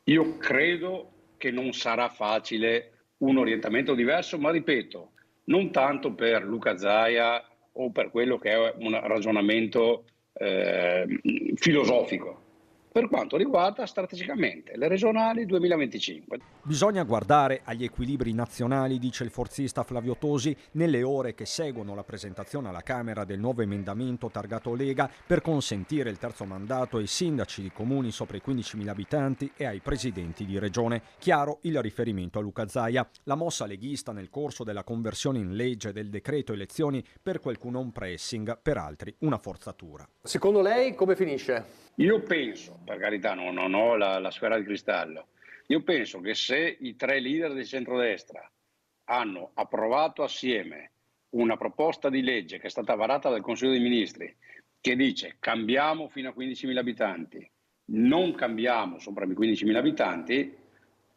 Io credo che non sarà facile un orientamento diverso, ma ripeto, non tanto per Luca Zaia o per quello che è un ragionamento filosofico, per quanto riguarda strategicamente le regionali 2025. Bisogna guardare agli equilibri nazionali, dice il forzista Flavio Tosi, nelle ore che seguono la presentazione alla Camera del nuovo emendamento targato Lega per consentire il terzo mandato ai sindaci di comuni sopra i 15.000 abitanti e ai presidenti di regione. Chiaro il riferimento a Luca Zaia. La mossa leghista nel corso della conversione in legge del decreto elezioni, per qualcuno un pressing, per altri una forzatura. Secondo lei come finisce? Io penso, per carità, non ho la sfera di cristallo, io penso che se i tre leader di centrodestra hanno approvato assieme una proposta di legge che è stata varata dal Consiglio dei Ministri, che dice cambiamo fino a 15.000 abitanti, non cambiamo sopra i 15.000 abitanti,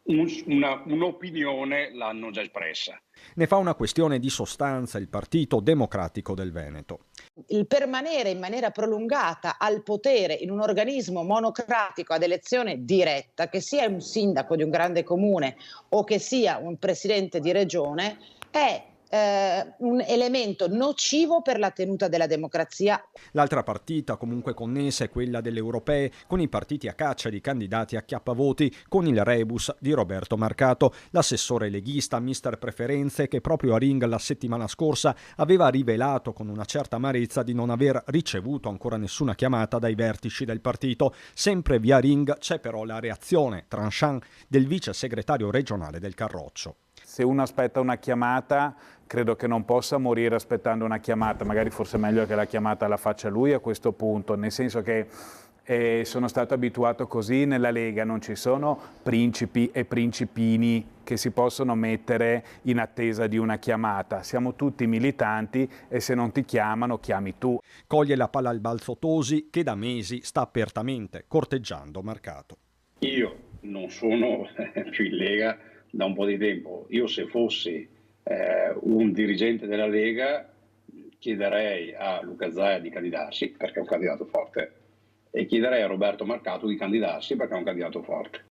un'opinione l'hanno già espressa. Ne fa una questione di sostanza il Partito Democratico del Veneto. Il permanere in maniera prolungata al potere in un organismo monocratico ad elezione diretta, che sia un sindaco di un grande comune o che sia un presidente di regione, è un elemento nocivo per la tenuta della democrazia. L'altra partita comunque connessa è quella delle europee, con i partiti a caccia di candidati a chiappavoti, con il rebus di Roberto Marcato, l'assessore leghista mister Preferenze, che proprio a Ring la settimana scorsa aveva rivelato con una certa amarezza di non aver ricevuto ancora nessuna chiamata dai vertici del partito. Sempre via Ring c'è però la reazione tranchant del vice segretario regionale del Carroccio. Se uno aspetta una chiamata, credo che non possa morire aspettando una chiamata, magari forse è meglio che la chiamata la faccia lui a questo punto, nel senso che sono stato abituato così nella Lega, non ci sono principi e principini che si possono mettere in attesa di una chiamata, siamo tutti militanti e se non ti chiamano chiami tu. Coglie la palla al balzo Tosi, che da mesi sta apertamente corteggiando Marcato. Io non sono più in Lega da un po' di tempo. Io se fossi un dirigente della Lega chiederei a Luca Zaia di candidarsi perché è un candidato forte e chiederei a Roberto Marcato di candidarsi perché è un candidato forte.